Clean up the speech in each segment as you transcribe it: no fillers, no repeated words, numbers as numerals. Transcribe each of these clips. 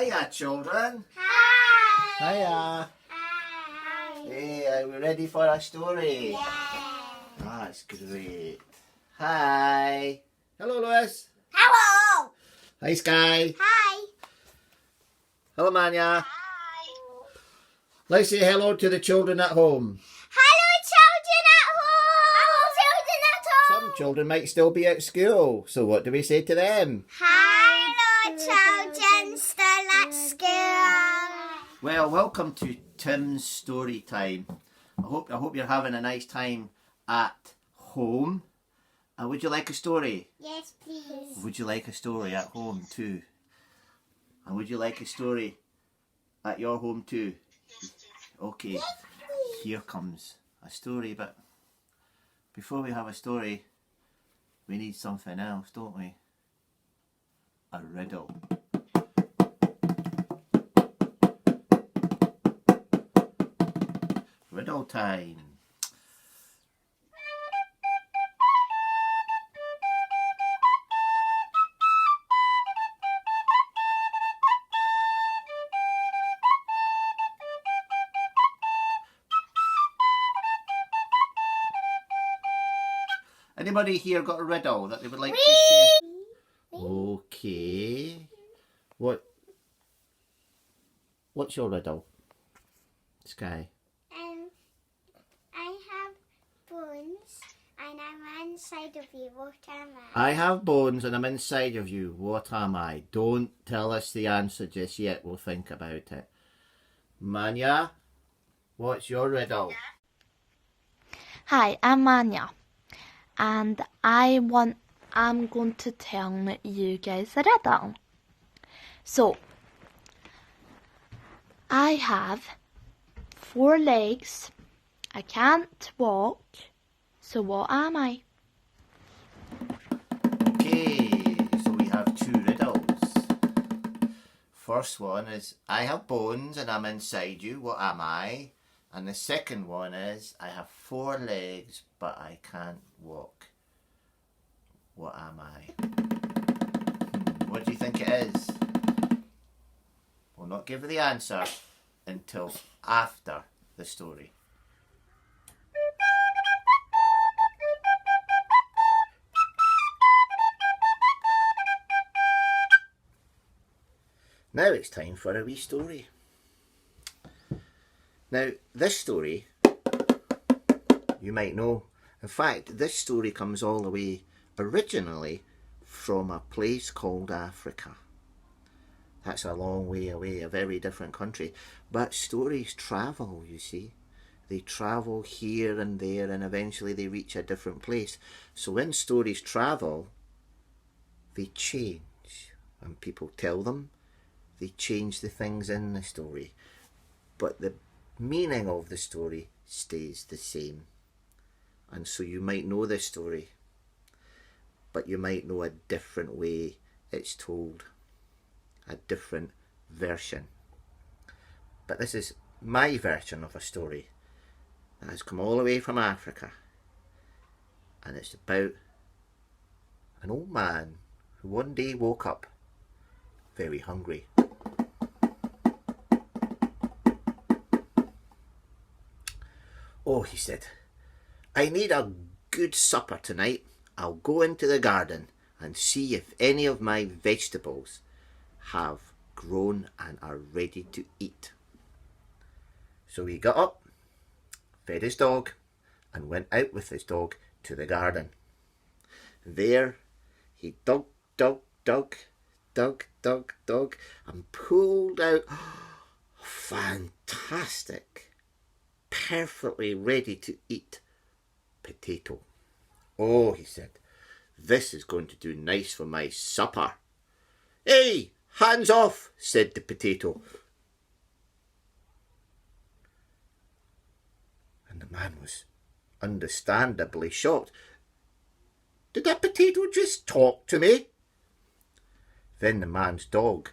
Hiya, children. Hi. Hiya. Hi. Hey, are we ready for a story? Yeah. That's great. Hi. Hello, Lewis. Hello. Hi, Sky. Hi. Hello, Manya. Hi. Let's say hello to the children at home. Hello, children at home. Hello, children at home. Some children might still be at school, so what do we say to them? Hello, children still at school. Well, welcome to Tim's story time. I hope you're having a nice time at home. Would you like a story? Yes, please. Would you like a story at home too? And would you like a story at your home too? Okay, here comes a story, but before we have a story, we need something else, don't we? A riddle. Riddle time. Anybody here got a riddle that they would like to share? Okay. What's your riddle, Sky? I have bones and I'm inside of you. What am I? I have bones and I'm inside of you. What am I? Don't tell us the answer just yet. We'll think about it. Manya, what's your riddle? Hi, I'm Manya, and I'm going to tell you guys a riddle. So, I have 4 legs. I can't walk. So what am I? Okay, so we have 2 riddles. First one is, I have bones and I'm inside you. What am I? And the second one is, I have 4 legs but I can't walk. What am I? What do you think it is? We'll not give the answer until after the story. Now it's time for a wee story. Now, this story, you might know, in fact, this story comes all the way originally from a place called Africa. That's a long way away, a very different country. But stories travel, you see. They travel here and there and eventually they reach a different place. So when stories travel, they change. When people tell them, they change the things in the story. But the meaning of the story stays the same. And so you might know this story, but you might know a different way it's told. A different version. But this is my version of a story that has come all the way from Africa, and it's about an old man who one day woke up very hungry. Oh, he said, I need a good supper tonight. I'll go into the garden and see if any of my vegetables have grown and are ready to eat. So he got up, fed his dog, and went out with his dog to the garden. There he dug, and pulled out fantastic, perfectly ready to eat potato. Oh, he said, this is going to do nice for my supper. Hey! Hands off, said the potato. And the man was understandably shocked. Did that potato just talk to me? Then the man's dog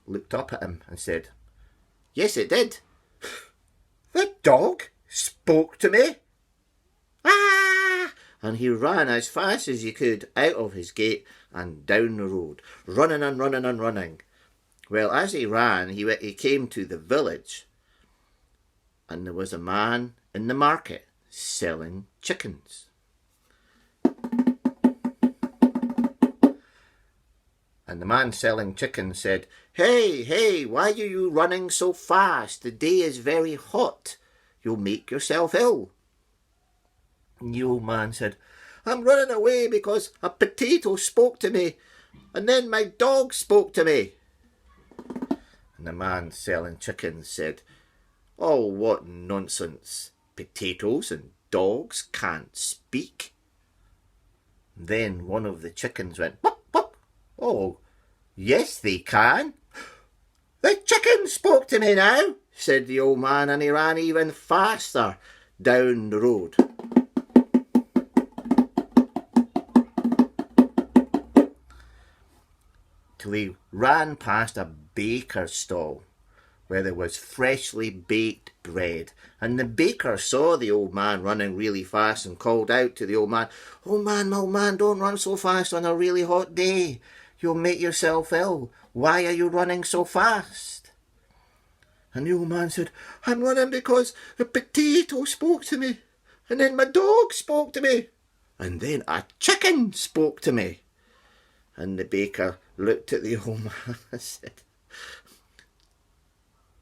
looked up at him and said, yes, it did. The dog spoke to me? Ah! And he ran as fast as he could out of his gate and down the road, running and running and running. Well, as he ran, he came to the village, and there was a man in the market selling chickens. And the man selling chickens said, "Hey, hey, why are you running so fast? The day is very hot. You'll make yourself ill." And the old man said, "I'm running away because a potato spoke to me, and then my dog spoke to me." And the man selling chickens said, "Oh, what nonsense. Potatoes and dogs can't speak." And then one of the chickens went, "Buck, buck." "Oh, yes, they can." "The chicken spoke to me now," said the old man, and he ran even faster down the road. Till he ran past a baker's stall where there was freshly baked bread. And the baker saw the old man running really fast and called out to the old man, old man, don't run so fast on a really hot day. You'll make yourself ill. Why are you running so fast?" And the old man said, "I'm running because a potato spoke to me, and then my dog spoke to me, and then a chicken spoke to me." And the baker looked at the old man and said,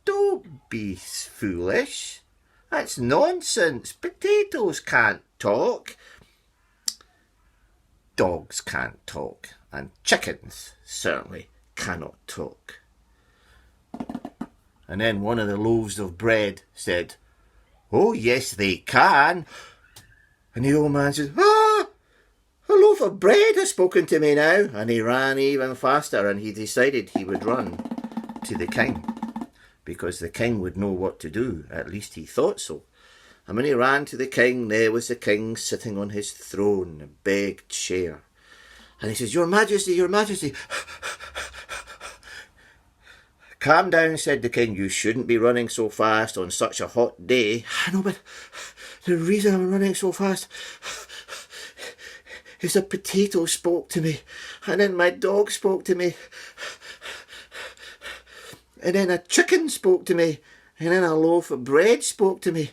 "Don't be foolish. That's nonsense. Potatoes can't talk. Dogs can't talk. And chickens certainly cannot talk." And then one of the loaves of bread said, "Oh, yes, they can." And the old man said, "Ah, a loaf of bread has spoken to me now." And he ran even faster, and he decided he would run to the king, because the king would know what to do. At least he thought so. And when he ran to the king, there was the king sitting on his throne, a big chair. And he says, "Your Majesty, Your Majesty." "Calm down," said the king. "You shouldn't be running so fast on such a hot day." "I know, but the reason I'm running so fast is a potato spoke to me, and then my dog spoke to me, and then a chicken spoke to me, and then a loaf of bread spoke to me,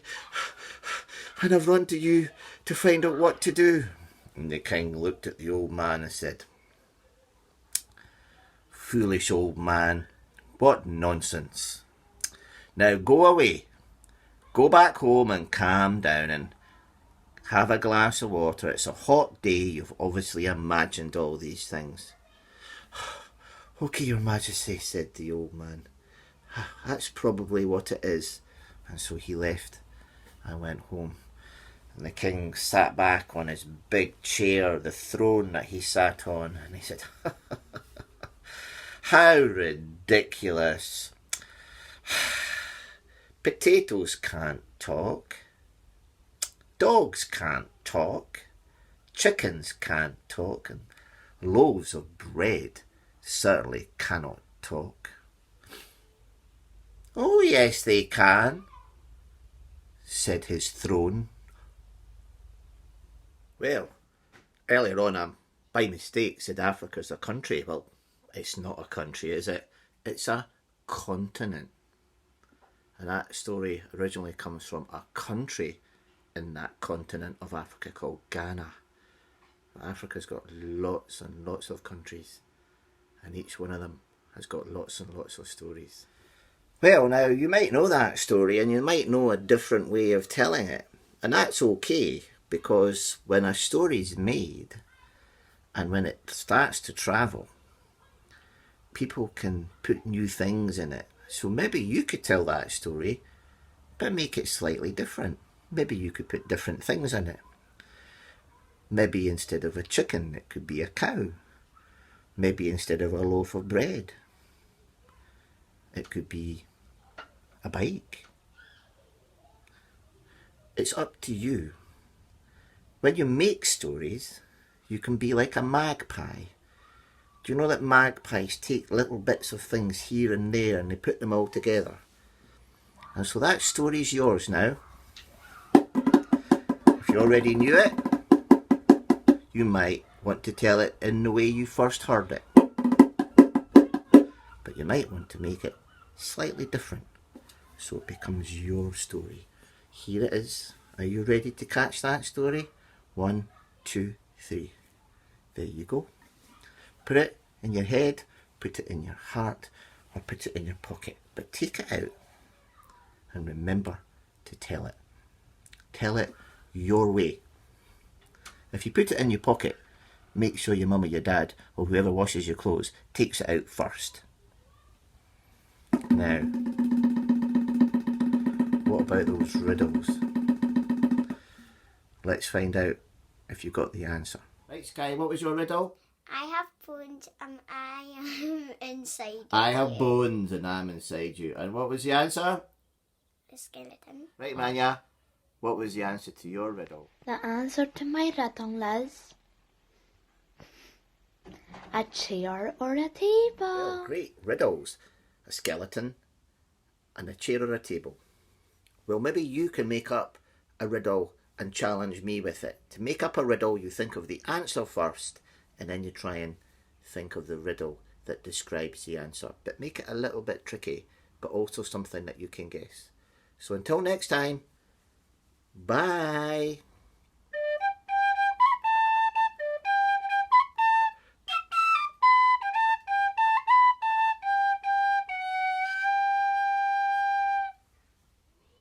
and I've run to you to find out what to do." And the king looked at the old man and said, "Foolish old man, what nonsense. Now go away. Go back home and calm down and have a glass of water. It's a hot day. You've obviously imagined all these things." "Okay, Your Majesty," said the old man. "That's probably what it is." And so he left and went home. And the king sat back on his big chair, the throne that he sat on, and he said, "How ridiculous. Potatoes can't talk. Dogs can't talk. Chickens can't talk. And loaves of bread certainly cannot talk." "Oh, yes, they can," said his throne. Well, earlier on, by mistake, said Africa's a country. Well, it's not a country, is it? It's a continent. And that story originally comes from a country in that continent of Africa called Ghana. Africa's got lots and lots of countries, and each one of them has got lots and lots of stories. Well, now, you might know that story, and you might know a different way of telling it. And that's okay, because when a story's made, and when it starts to travel, people can put new things in it. So maybe you could tell that story, but make it slightly different. Maybe you could put different things in it. Maybe instead of a chicken, it could be a cow. Maybe instead of a loaf of bread, it could be a bike. It's up to you. When you make stories, you can be like a magpie. Do you know that magpies take little bits of things here and there and they put them all together? And so that story's yours now. If you already knew it, you might want to tell it in the way you first heard it. But but you might want to make it slightly different so it becomes your story. Here it is. Are you ready to catch that story? 1, 2, 3. There you go. Put it in your head, put it in your heart, or put it in your pocket. But take it out and remember to tell it. Tell it your way. If you put it in your pocket, make sure your mum or your dad or whoever washes your clothes takes it out first. Now, what about those riddles? Let's find out if you got the answer. Right, Sky, what was your riddle? I have bones and I am inside of I have you. bones and I'm inside you. And what was the answer? A skeleton. Right, Manya, what was the answer to your riddle? The answer to my riddle is a chair or a table. Well, great. Riddles. A skeleton and a chair or a table. Well, maybe you can make up a riddle and challenge me with it. To make up a riddle, you think of the answer first and then you try and think of the riddle that describes the answer. But make it a little bit tricky, but also something that you can guess. So until next time, bye.